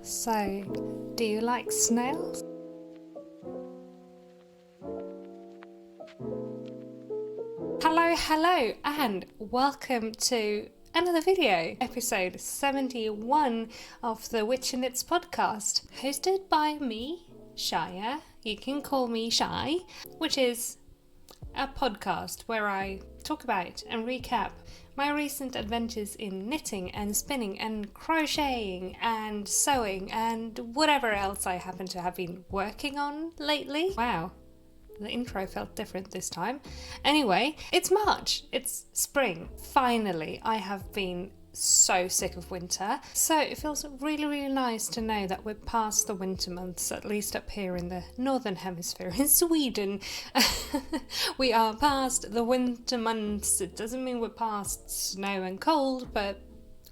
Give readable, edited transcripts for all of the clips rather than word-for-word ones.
So, do you like snails? Hello, and welcome to another video, episode 71 of the Witchy podcast, hosted by me, Shaiyeh. You can call me Shy, which is a podcast where I talk about and recap my recent adventures in knitting and spinning and crocheting and sewing and whatever else I happen to have been working on lately. Wow, the intro felt different this time. Anyway, it's March, it's spring. Finally, I have been so sick of winter, so it feels really nice to know that we're past the winter months, at least up here in the northern hemisphere in Sweden. We are past the winter months. It doesn't mean we're past snow and cold, but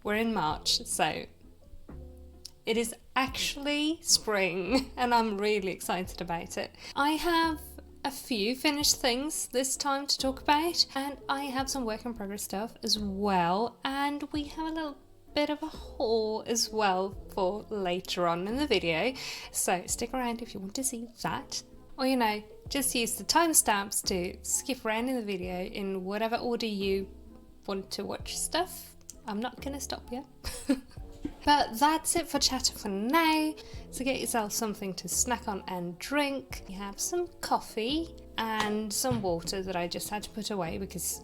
we're in March, so it is actually spring and I'm really excited about it. I have a few finished things this time to talk about, and I have some work in progress stuff as well, and we have a little bit of a haul as well for later on in the video, so stick around if you want to see that, or just use the timestamps to skip around in the video in whatever order you want to watch stuff. I'm not gonna stop you. But that's it for chatter for now, so get yourself something to snack on and drink. You have some coffee and some water that I just had to put away because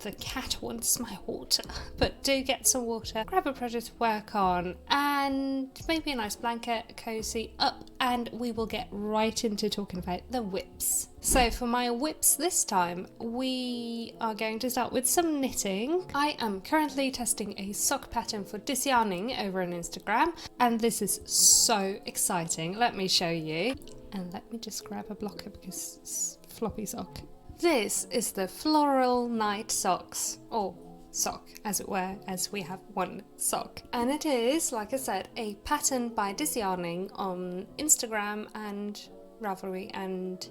the cat wants my water. But do get some water, grab a project to work on, and maybe a nice blanket, cozy up, and we will get right into talking about the whips. So for my whips this time, we are going to start with some knitting. I am currently testing a sock pattern for Disyarning over on Instagram, and this is so exciting. Let me show you. And let me just grab a blocker because it's floppy sock. This is the Floral Knight Socks, or sock as it were, as we have one sock. And it is, like I said, a pattern by Disyarning on Instagram and Ravelry, and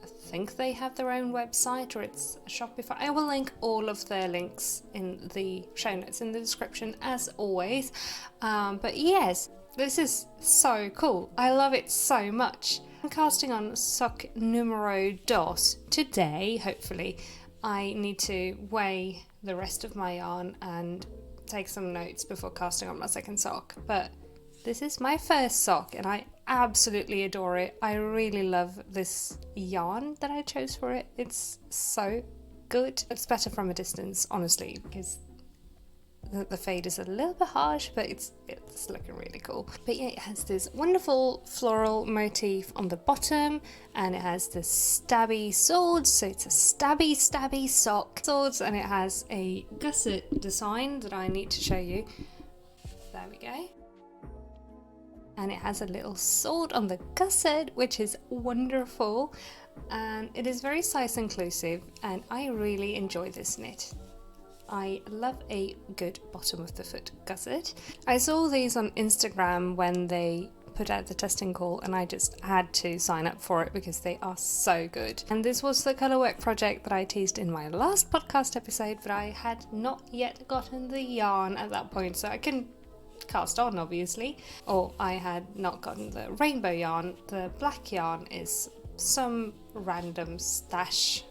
I think they have their own website, or it's a Shopify. I will link all of their links in the show notes in the description as always. But yes, this is so cool. I love it so much. I'm casting on sock numero dos today, hopefully. I need to weigh the rest of my yarn and take some notes before casting on my second sock. But this is my first sock and I absolutely adore it. I really love this yarn that I chose for it. It's so good. It's better from a distance, honestly, because the fade is a little bit harsh, but it's looking really cool. But yeah, it has this wonderful floral motif on the bottom, and it has the stabby swords, so it's a stabby sock swords, and it has a gusset design that I need to show you. There we go. And it has a little sword on the gusset, which is wonderful, and it is very size inclusive, and I really enjoy this knit. I love a good bottom of the foot gusset. I saw these on Instagram when they put out the testing call, and I just had to sign up for it because they are so good. And this was the colourwork project that I teased in my last podcast episode, but I had not yet gotten the yarn at that point, so I can cast on obviously. Or I had not gotten the rainbow yarn. The black yarn is some random stash.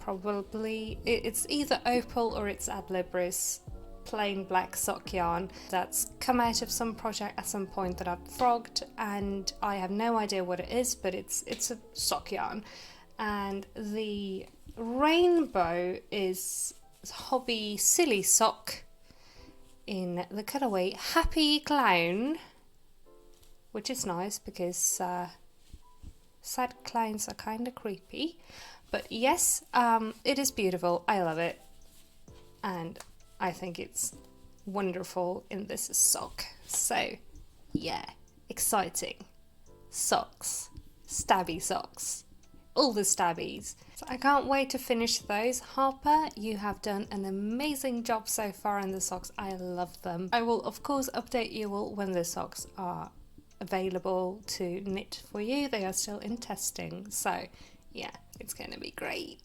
Probably it's either opal or it's ad libris, plain black sock yarn that's come out of some project at some point that I've frogged, and I have no idea what it is, but it's a sock yarn. And the rainbow is Hobbii Silly Sock in the colourway Happy Clown, which is nice because sad clowns are kind of creepy. But yes, it is beautiful. I love it. And I think it's wonderful in this sock. So, yeah, exciting. Socks. Stabby socks. All the stabbies. So I can't wait to finish those. Harper, you have done an amazing job so far in the socks. I love them. I will, of course, update you all when the socks are available to knit for you. They are still in testing. So, yeah, it's going to be great.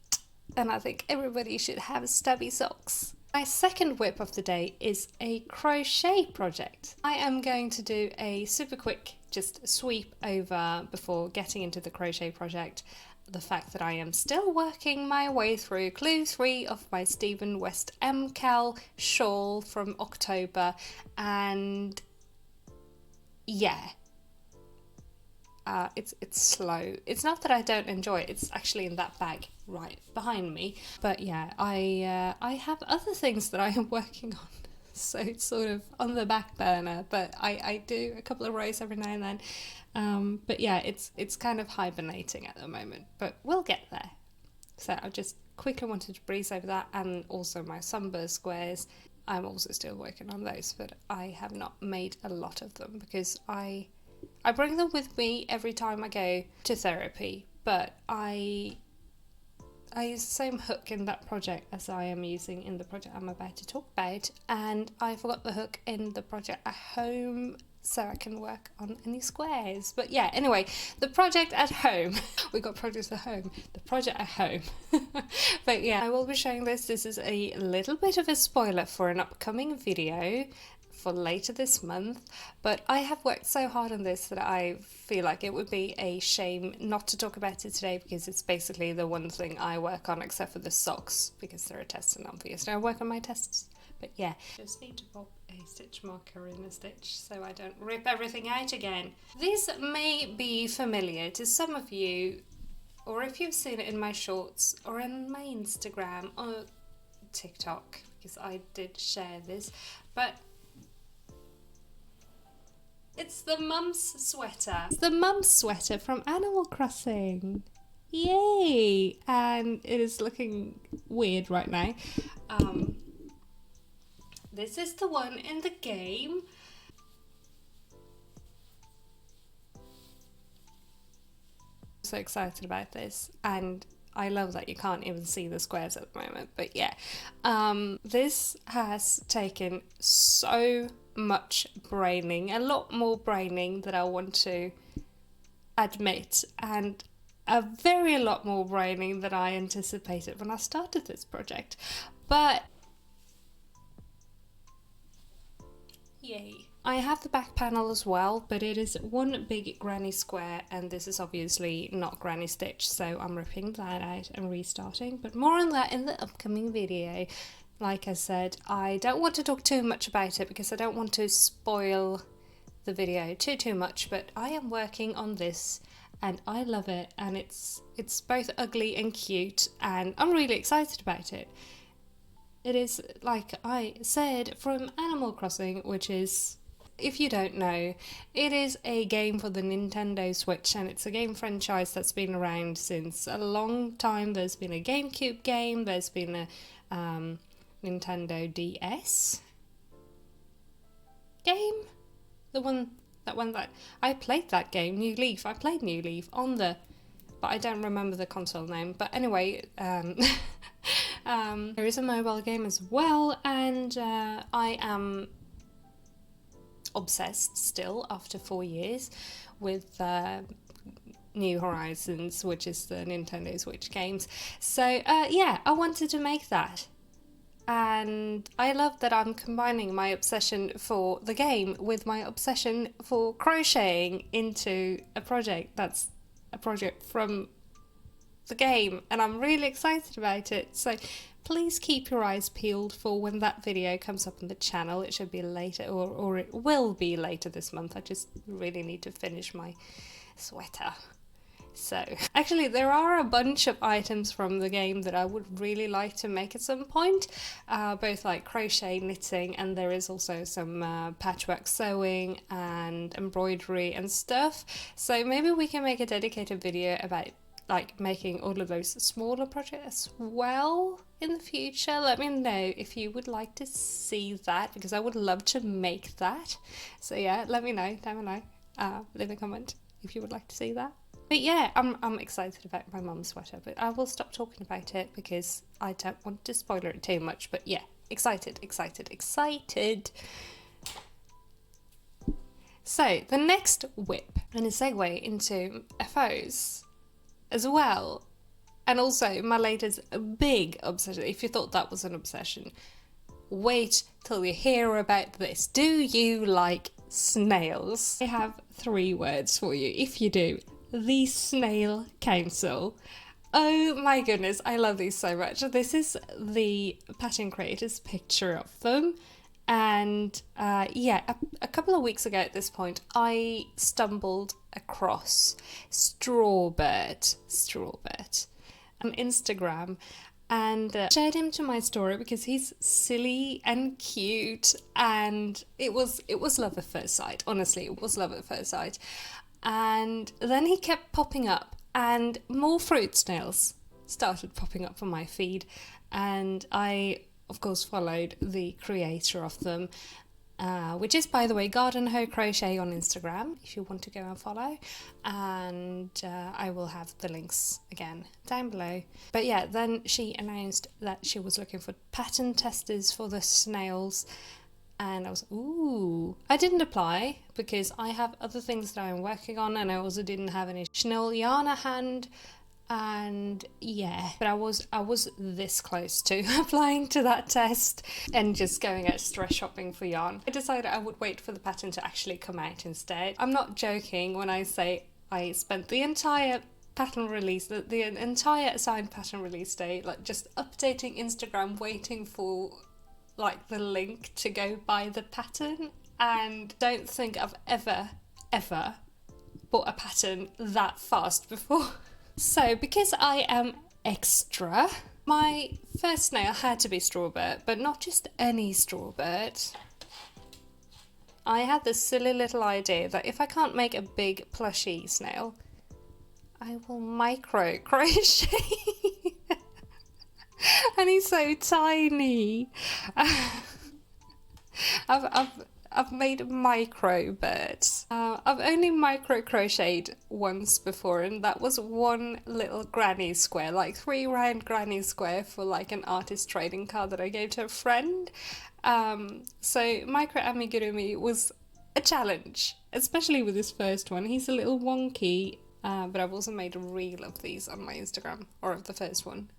And I think everybody should have stabby socks. My second whip of the day is a crochet project. I am going to do a super quick just sweep over before getting into the crochet project. The fact that I am still working my way through clue 3 of my Stephen West MKAL shawl from October, and yeah, it's slow. It's not that I don't enjoy it, it's actually in that bag right behind me. But yeah, I have other things that I am working on, so it's sort of on the back burner, but I do a couple of rows every now and then. But yeah, it's kind of hibernating at the moment, but we'll get there. So I just quickly wanted to breeze over that, and also my sunburst squares. I'm also still working on those, but I have not made a lot of them because I bring them with me every time I go to therapy, but I use the same hook in that project as I am using in the project I'm about to talk about, and I forgot the hook in the project at home, so I can work on any squares. But yeah, anyway, the project at home. We got projects at home. The project at home. But yeah, I will be showing this. This is a little bit of a spoiler for an upcoming video for later this month, but I have worked so hard on this that I feel like it would be a shame not to talk about it today, because it's basically the one thing I work on except for the socks, because they're a test and obviously I work on my tests. But yeah, just need to pop a stitch marker in a stitch so I don't rip everything out again. This may be familiar to some of you, or if you've seen it in my shorts or in my Instagram or TikTok, because I did share this, but it's the mum's sweater. It's the mum's sweater from Animal Crossing. Yay! And it is looking weird right now. This is the one in the game. I'm so excited about this, and I love that you can't even see the squares at the moment, but yeah. This has taken so much braining, a lot more braining than I want to admit, and a very lot more braining than I anticipated when I started this project. But yay. I have the back panel as well, but it is one big granny square, and this is obviously not granny stitch, so I'm ripping that out and restarting, but more on that in the upcoming video. Like I said, I don't want to talk too much about it because I don't want to spoil the video too much, but I am working on this and I love it, and it's both ugly and cute, and I'm really excited about it. It is, like I said, from Animal Crossing, which is, if you don't know, it is a game for the Nintendo Switch, and it's a game franchise that's been around since a long time. There's been a GameCube game, there's been a Nintendo DS game, that one that I played, that game, New Leaf. I played New Leaf on the, but I don't remember the console name. But anyway, there is a mobile game as well, and I am obsessed still after 4 years with New Horizons, which is the Nintendo Switch games. So yeah, I wanted to make that. And I love that I'm combining my obsession for the game with my obsession for crocheting into a project that's a project from the game, and I'm really excited about it. So please keep your eyes peeled for when that video comes up on the channel. It should be later, or it will be later this month. I just really need to finish my sweater. So, actually there are a bunch of items from the game that I would really like to make at some point, both like crochet, knitting, and there is also some patchwork sewing and embroidery and stuff. So maybe we can make a dedicated video about like making all of those smaller projects as well in the future. Let me know if you would like to see that, because I would love to make that. So yeah, let me know down below, leave a comment if you would like to see that. But yeah, I'm excited about my mum's sweater, but I will stop talking about it because I don't want to spoiler it too much. But yeah, excited. So the next whip, and a segue into FOs as well, and also my latest big obsession. If you thought that was an obsession, wait till you hear about this. Do you like snails? I have 3 words for you. If you do, the Snail Council. Oh my goodness, I love these so much. This is the pattern creator's picture of them. And yeah, a couple of weeks ago at this point, I stumbled across Strawbird on Instagram and shared him to my story because he's silly and cute, and it was love at first sight. Honestly, it was love at first sight. And then he kept popping up, and more fruit snails started popping up on my feed, and I of course followed the creator of them, which is, by the way, Gardenhoe.crochet on Instagram if you want to go and follow, and I will have the links again down below. But yeah, then she announced that she was looking for pattern testers for the snails, and I was, ooh, I didn't apply because I have other things that I'm working on, and I also didn't have any chenille yarn at hand. And yeah, but I was this close to applying to that test and just going out stress shopping for yarn. I decided I would wait for the pattern to actually come out instead. I'm not joking when I say I spent the entire pattern release, the entire assigned pattern release day, like just updating Instagram, waiting for like the link to go buy the pattern. And don't think I've ever bought a pattern that fast before. So, because I am extra, my first snail had to be Strawbird, but not just any Strawbird. I had this silly little idea that if I can't make a big plushy snail, I will micro crochet. And he's so tiny. I've made micro birds. I've only micro crocheted once before, and that was one little granny square, like 3 round granny square for like an artist trading card that I gave to a friend. So micro amigurumi was a challenge, especially with this first one. He's a little wonky, but I've also made a reel of these on my Instagram, or of the first one.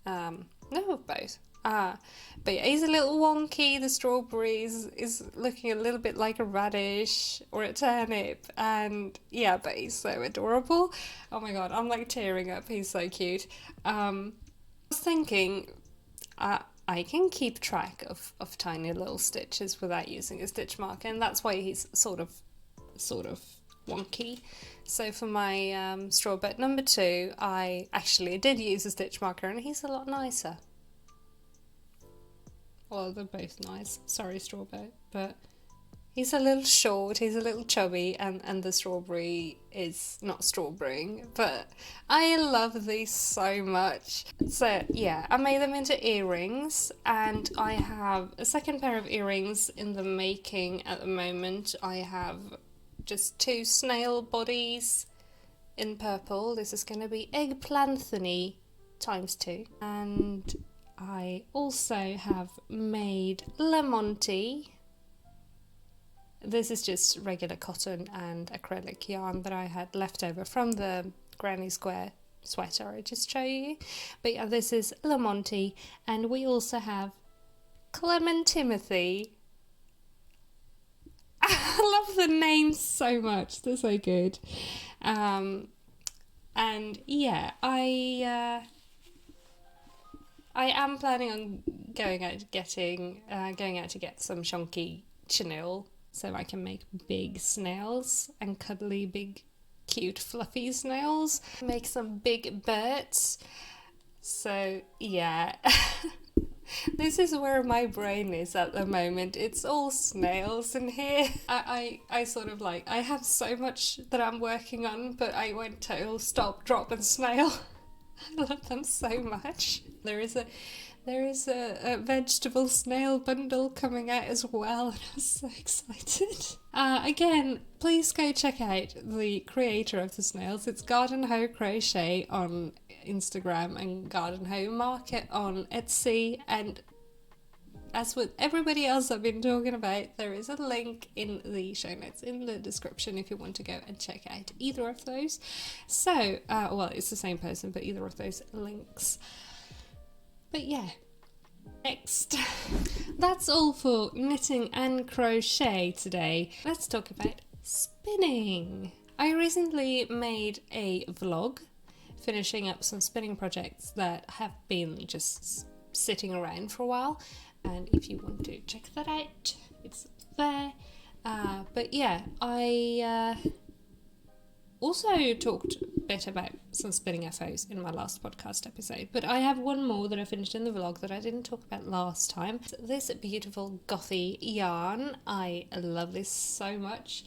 No, of both. But yeah, he's a little wonky. The strawberries is looking a little bit like a radish or a turnip, and yeah, but he's so adorable. Oh my god, I'm like tearing up. He's so cute. I was thinking, I can keep track of tiny little stitches without using a stitch marker, and that's why he's sort of wonky. So for my Strawbird number 2, I actually did use a stitch marker, and he's a lot nicer. Well, they're both nice. Sorry, Strawbird, but he's a little short, he's a little chubby, and the strawberry is not strawberrying, but I love these so much. So yeah, I made them into earrings, and I have a second pair of earrings in the making at the moment. I have just 2 snail bodies in purple. This is going to be eggplanthony ×2, and I also have made Lamonti. This is just regular cotton and acrylic yarn that I had left over from the Granny Square sweater I just showed you. But yeah, this is Lamonti, and we also have Clement Timothy. I love the names so much, they're so good. And yeah, I am planning on going out to get some chunky chenille so I can make big snails and cuddly, big, cute, fluffy snails. Make some big birds. So yeah, this is where my brain is at the moment. It's all snails in here. I sort of like, I have so much that I'm working on, but I went total stop, drop and snail. I love them so much. There is a vegetable snail bundle coming out as well, and I'm so excited. Again, please go check out the creator of the snails. It's Gardenhoe.crochet on Instagram and Gardenhoe Market on Etsy, and as with everybody else I've been talking about, there is a link in the show notes in the description if you want to go and check out either of those. So, well, it's the same person, but either of those links. But yeah, Next. That's all for knitting and crochet today. Let's talk about spinning. I recently made a vlog finishing up some spinning projects that have been just sitting around for a while, and if you want to check that out, it's there. But yeah, I also talked a bit about some spinning FOs in my last podcast episode, but I have one more that I finished in the vlog that I didn't talk about last time. This beautiful gothy yarn, I love this so much.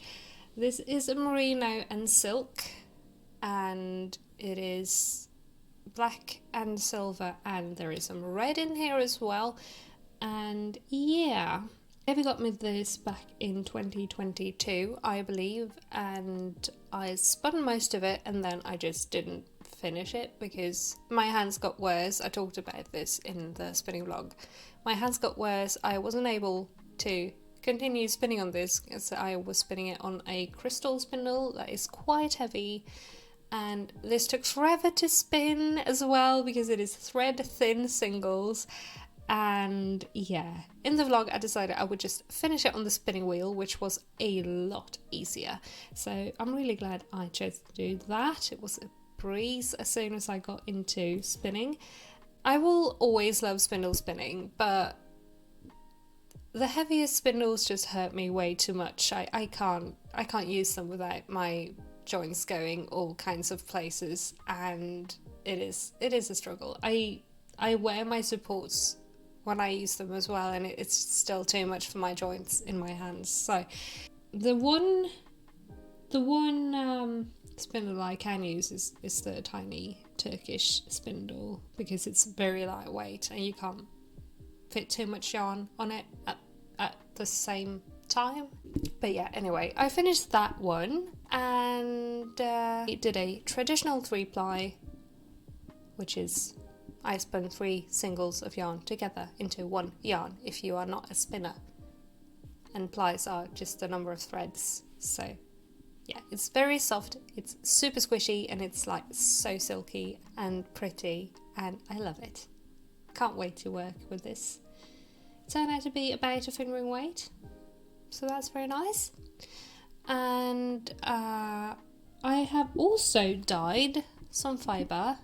This is a merino and silk, and it is black and silver, and there is some red in here as well. And yeah, Eva got me this back in 2022, I believe, and I spun most of it and then I just didn't finish it because my hands got worse. I talked about this in the spinning vlog. My hands got worse. I wasn't able to continue spinning on this because I was spinning it on a crystal spindle that is quite heavy, and this took forever to spin as well because it is thread thin singles. And yeah, in the vlog I decided I would just finish it on the spinning wheel, which was a lot easier. So I'm really glad I chose to do that. It was a breeze as soon as I got into spinning. I will always love spindle spinning, but the heaviest spindles just hurt me way too much. I can't use them without my joints going all kinds of places, and it is a struggle. I wear my supports when I use them as well, and it's still too much for my joints in my hands. So the one spindle I can use is the tiny Turkish spindle, because it's very lightweight and you can't fit too much yarn on it at the same time. But yeah, anyway, I finished that one, and it did a traditional 3-ply, which is I spun 3 singles of yarn together into one yarn if you are not a spinner, and plies are just the number of threads. So yeah, it's very soft, it's super squishy, and it's like so silky and pretty, and I love it. Can't wait to work with this. It turned out to be about a fingering weight, so that's very nice. And I have also dyed some fibre.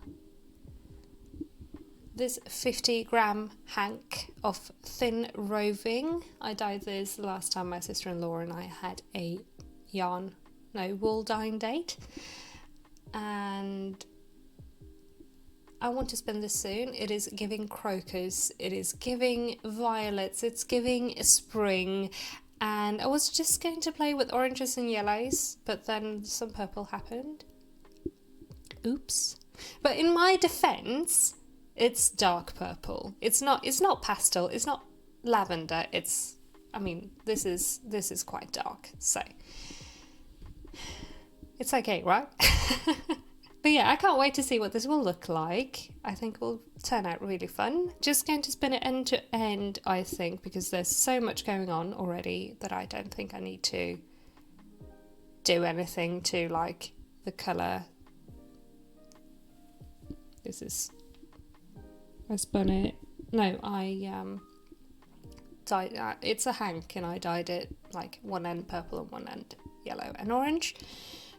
This 50-gram hank of thin roving. I dyed this the last time my sister-in-law and I had a wool dyeing date, and I want to spin this soon. It is giving crocus, it is giving violets, it's giving spring, and I was just going to play with oranges and yellows, but then some purple happened. Oops. But in my defense, it's dark purple. It's not pastel, it's not lavender, this is quite dark, so it's okay, right? But yeah, I can't wait to see what this will look like. I think it will turn out really fun. Just going to spin it end to end, I think, because there's so much going on already that I don't think I need to do anything to like the colour. I spun it. No, I dyed it's a hank, and I dyed it like one end purple and one end yellow and orange.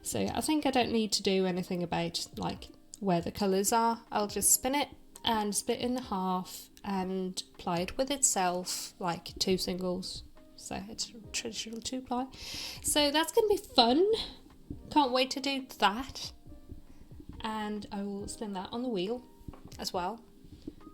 So I think I don't need to do anything about like where the colours are. I'll just spin it and split it in half and ply it with itself, like 2 singles. So it's a traditional 2-ply. So that's going to be fun. Can't wait to do that. And I will spin that on the wheel as well.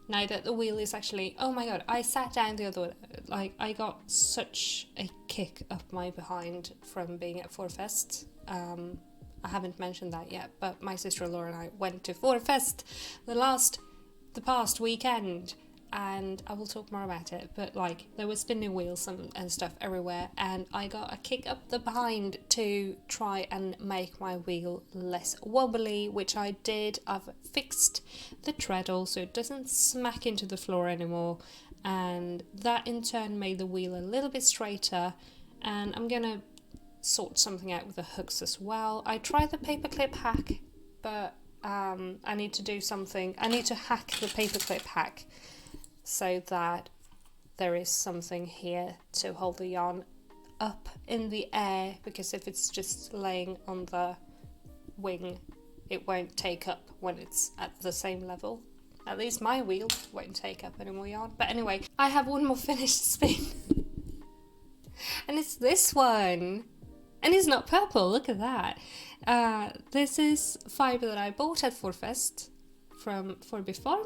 Now that the wheel is actually, oh my god, I sat down the other way, like I got such a kick up my behind from being at FårFest. I haven't mentioned that yet, but my sister-in-law and I went to FårFest the past weekend, and I will talk more about it, but like there were spinning wheels and stuff everywhere, and I got a kick up the behind to try and make my wheel less wobbly, which I did. I've fixed the treadle so it doesn't smack into the floor anymore, and that in turn made the wheel a little bit straighter, and I'm gonna sort something out with the hooks as well. I tried the paperclip hack, but I need to do something. I need to hack the paperclip hack so that there is something here to hold the yarn up in the air, because if it's just laying on the wing, it won't take up when it's at the same level. At least my wheel won't take up any more yarn. But anyway, I have one more finished spin. And it's this one. And it's not purple, look at that. This is fibre that I bought at FårFest from FårFest Haul.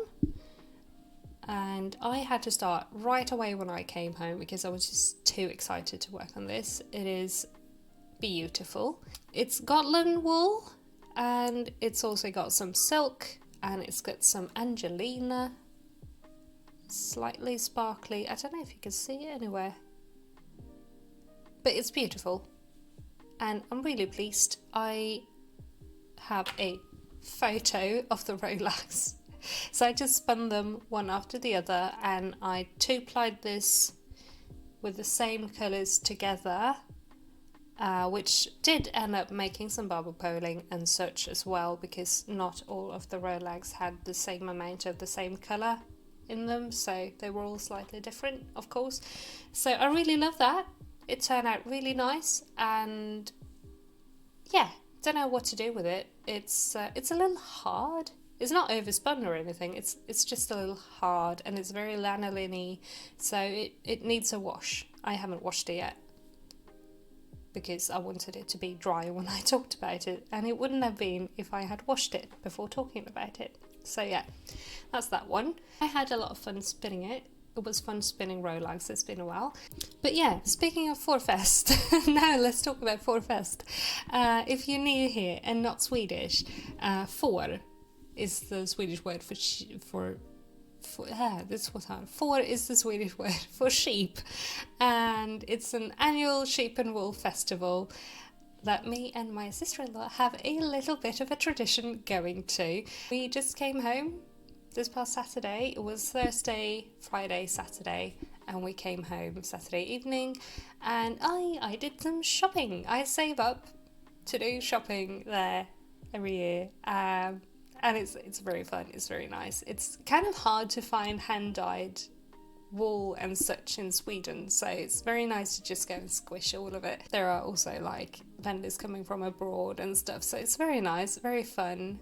And I had to start right away when I came home because I was just too excited to work on this. It is beautiful. It's Gotland wool, and it's also got some silk, and it's got some Angelina, slightly sparkly. I don't know if you can see it anywhere, but it's beautiful, and I'm really pleased. I have a photo of the Rolex. So I just spun them one after the other, and I two-plied this with the same colours together, which did end up making some bubble poling and such as well, because not all of the Rolex had the same amount of the same colour in them, so they were all slightly different, of course. So I really love that. It turned out really nice, and yeah, don't know what to do with it. It's a little hard. It's not overspun or anything, it's just a little hard, and it's very lanolin-y, so it needs a wash. I haven't washed it yet because I wanted it to be dry when I talked about it, and it wouldn't have been if I had washed it before talking about it. So yeah, that's that one. I had a lot of fun spinning it. It was fun spinning Rolex, it's been a while. But yeah, speaking of FårFest, now let's talk about FårFest. If you're new here and not Swedish, får is the Swedish word for this was hard. Får is the Swedish word for sheep, and it's an annual sheep and wool festival that me and my sister-in-law have a little bit of a tradition going to. We just came home this past Saturday. It was Thursday, Friday, Saturday, and we came home Saturday evening, and I did some shopping. I save up to do shopping there every year. And it's very fun, it's very nice. It's kind of hard to find hand-dyed wool and such in Sweden, so it's very nice to just go and squish all of it. There are also like vendors coming from abroad and stuff, so it's very nice, very fun,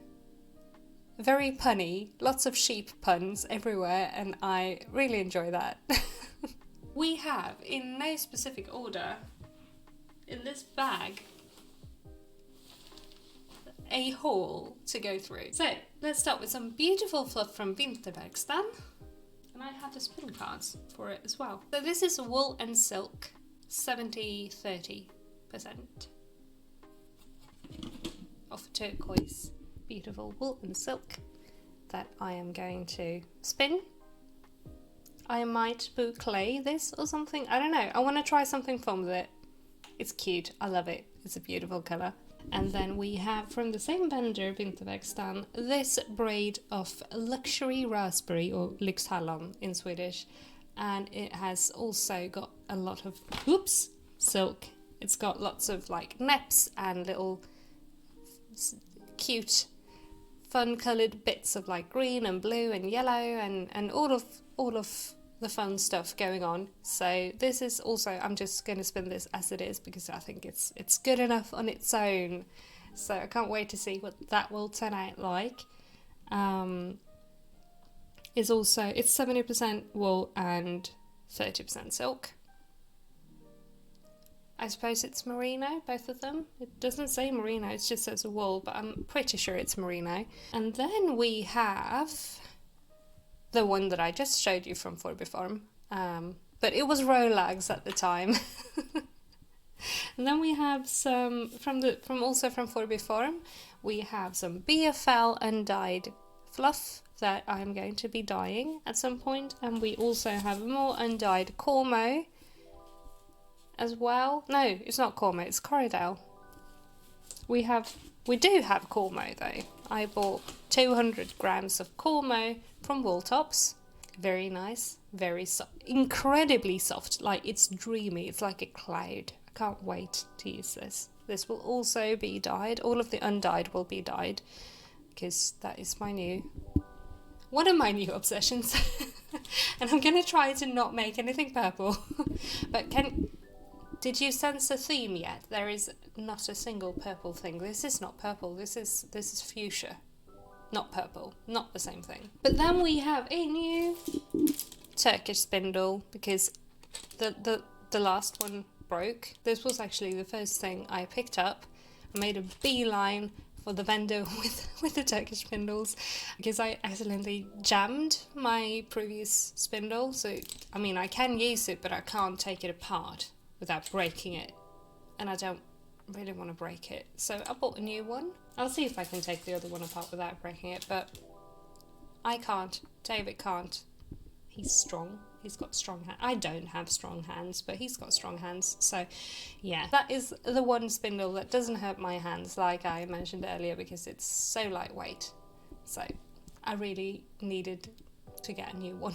very punny, lots of sheep puns everywhere, and I really enjoy that. We have, in no specific order, in this bag, a haul to go through. So let's start with some beautiful fluff from Vinterverkstan, and I have the spin cards for it as well. So this is wool and silk, 70-30% of turquoise, beautiful wool and silk that I am going to spin. I might boucle this or something, I don't know. I want to try something fun with it. It's cute, I love it, it's a beautiful colour. And then we have from the same vendor, Vinterverkstan, this braid of luxury raspberry, or lyxhallon in Swedish, and it has also got a lot of silk. It's got lots of like neps and little cute fun coloured bits of like green and blue and yellow and all of the fun stuff going on. So this is also, I'm just going to spin this as it is because I think it's good enough on its own. So I can't wait to see what that will turn out like. It's 70% wool and 30% silk. I suppose it's merino, both of them. It doesn't say merino, it just says wool, but I'm pretty sure it's merino. And then we have the one that I just showed you from FårFest Haul, but it was Rolex at the time. And then we have some from FårFest Haul. We have some BFL undyed fluff that I'm going to be dyeing at some point, and we also have more undyed Cormo as well. No, it's not Cormo, it's Corridale. We do have Cormo though. I bought 200 grams of Cormo from Wooltops. Very nice, very soft, incredibly soft, like it's dreamy, it's like a cloud. I can't wait to use this. This will also be dyed, all of the undyed will be dyed, because that is one of my new obsessions. And I'm going to try to not make anything purple. But did you sense a theme yet? There is not a single purple thing. This is not purple. This is fuchsia. Not purple. Not the same thing. But then we have a new Turkish spindle because the last one broke. This was actually the first thing I picked up. I made a beeline for the vendor with the Turkish spindles because I accidentally jammed my previous spindle. So, I mean, I can use it, but I can't take it apart without breaking it. And I don't really want to break it. So I bought a new one. I'll see if I can take the other one apart without breaking it, but I can't. David can't. He's strong. He's got strong hands. I don't have strong hands, but he's got strong hands. So, yeah, that is the one spindle that doesn't hurt my hands, like I mentioned earlier, because it's so lightweight. So, I really needed to get a new one.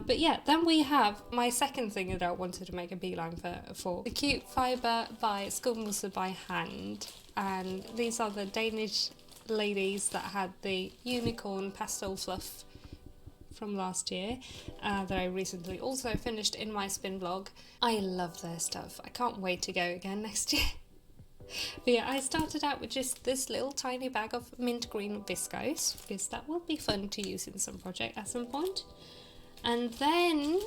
But yeah, then we have my second thing that I wanted to make a beeline for the cute fibre by Skoolmoser by hand. And these are the Danish ladies that had the unicorn pastel fluff from last year that I recently also finished in my spin blog. I love their stuff. I can't wait to go again next year. But yeah, I started out with just this little tiny bag of mint green viscose because that will be fun to use in some project at some point. And then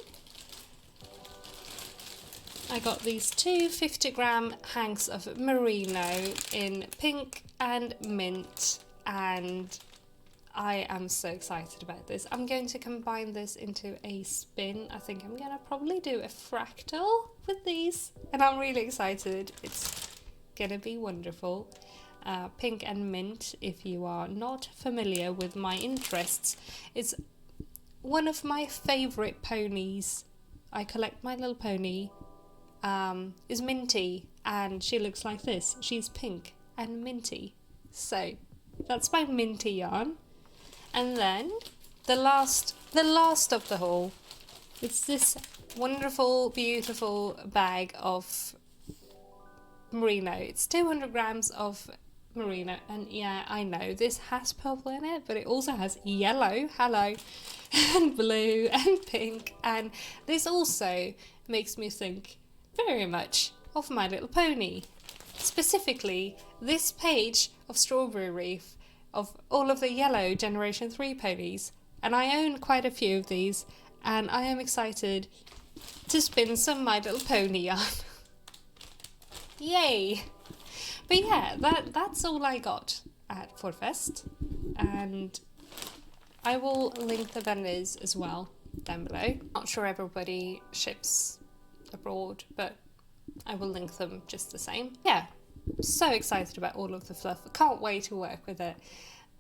I got these two 50-gram hanks of merino in pink and mint, and I am so excited about this. I'm going to combine this into a spin. I think I'm going to probably do a fractal with these, and I'm really excited. It's going to be wonderful. Pink and mint, if you are not familiar with my interests, is one of my favourite ponies. I collect My Little Pony, is Minty, and she looks like this. She's pink and minty. So that's my Minty yarn. And then the last of the haul, it's this wonderful, beautiful bag of merino. It's 200 grams of merino, and yeah, I know this has purple in it, but it also has yellow, hello, and blue and pink, and this also makes me think very much of My Little Pony. Specifically, this page of Strawberry Reef of all of the yellow Generation 3 ponies, and I own quite a few of these, and I am excited to spin some My Little Pony yarn. Yay! But yeah, that's all I got at FårFest, and I will link the vendors as well down below. Not sure everybody ships abroad, but I will link them just the same. Yeah, so excited about all of the fluff. I can't wait to work with it.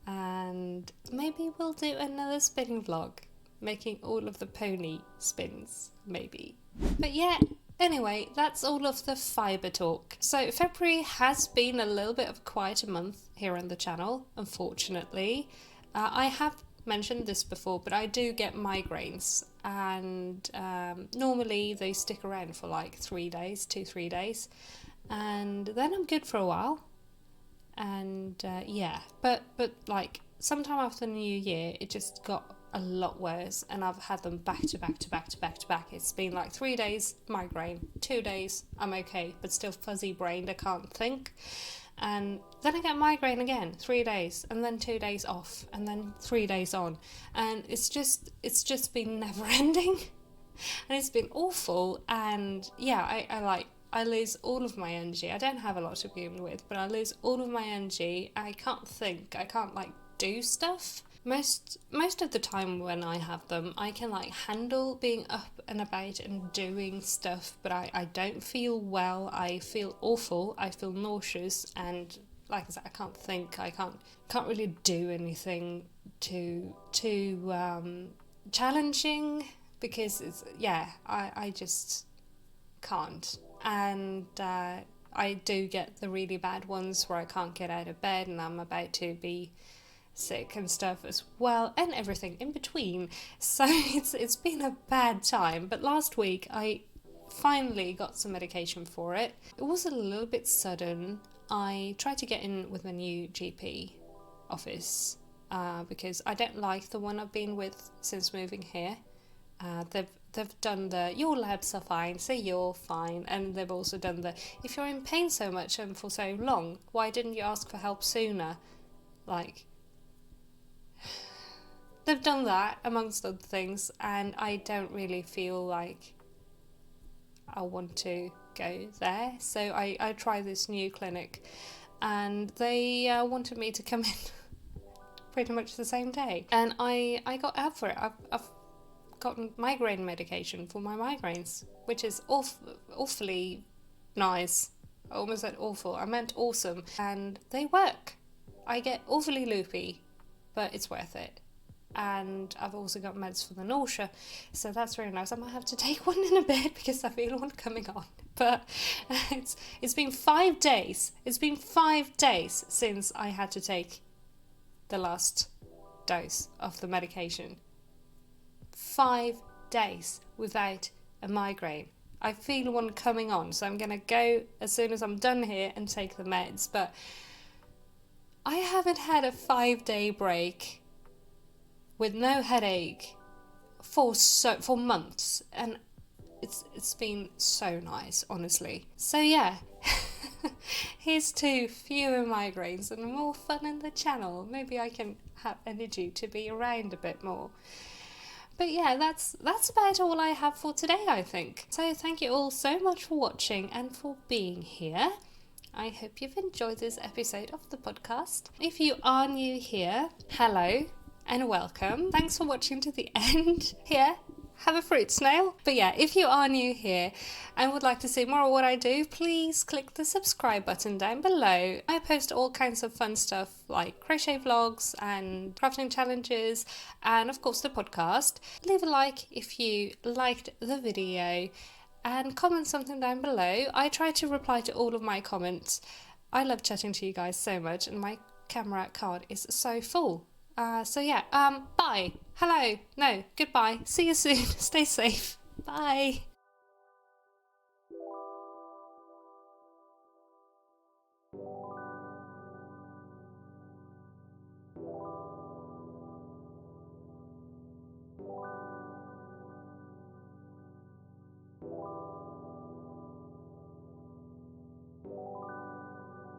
And maybe we'll do another spinning vlog, making all of the pony spins, maybe. But yeah, anyway, that's all of the fibre talk. So February has been a little bit of a quieter month here on the channel, unfortunately. I have mentioned this before, but I do get migraines, and normally they stick around for like 3 days, 2-3 days, and then I'm good for a while. And yeah, but like sometime after the new year it just got a lot worse, and I've had them back to back to back to back to back. It's been like 3 days migraine, 2 days I'm okay but still fuzzy brained, I can't think, and then I get migraine again, 3 days, and then 2 days off, and then 3 days on, and it's just been never ending. And it's been awful. And yeah, I lose all of my energy. I don't have a lot to begin with, but I lose all of my energy. I can't think. I can't like do stuff. Most of the time when I have them, I can like handle being up and about and doing stuff, but I don't feel well. I feel awful. I feel nauseous, and like I said, I can't think. I can't really do anything too challenging, because it's, yeah, I just can't. And I do get the really bad ones where I can't get out of bed and I'm about to be sick and stuff as well, and everything in between. So it's been a bad time. But last week I finally got some medication for it. It was a little bit sudden. I tried to get in with my new GP office because I don't like the one I've been with since moving here. They've done the your labs are fine, so you're fine, and they've also done the if you're in pain so much and for so long, why didn't you ask for help sooner? Like, they've done that amongst other things, and I don't really feel like I want to go there. So I tried this new clinic, and they wanted me to come in pretty much the same day, and I got out for it. I've gotten migraine medication for my migraines, which is awfully nice. I almost said awful, I meant awesome, and they work. I get awfully loopy, but it's worth it. And I've also got meds for the nausea, so that's very nice. I might have to take one in a bit because I feel one coming on. But it's been 5 days. It's been 5 days since I had to take the last dose of the medication. 5 days without a migraine. I feel one coming on, so I'm gonna go as soon as I'm done here and take the meds. But I haven't had a 5-day break with no headache for months, and it's been so nice, honestly. So yeah, here's to fewer migraines and more fun in the channel. Maybe I can have energy to be around a bit more. But yeah, that's about all I have for today, I think. So thank you all so much for watching and for being here. I hope you've enjoyed this episode of the podcast. If you are new here, hello and welcome. Thanks for watching to the end. Here, have a fruit snail. But yeah, if you are new here and would like to see more of what I do, please click the subscribe button down below. I post all kinds of fun stuff like crochet vlogs and crafting challenges, and of course the podcast. Leave a like if you liked the video and comment something down below. I try to reply to all of my comments. I love chatting to you guys so much, and my camera card is so full. So yeah, bye, hello, no, goodbye, see you soon, stay safe, bye.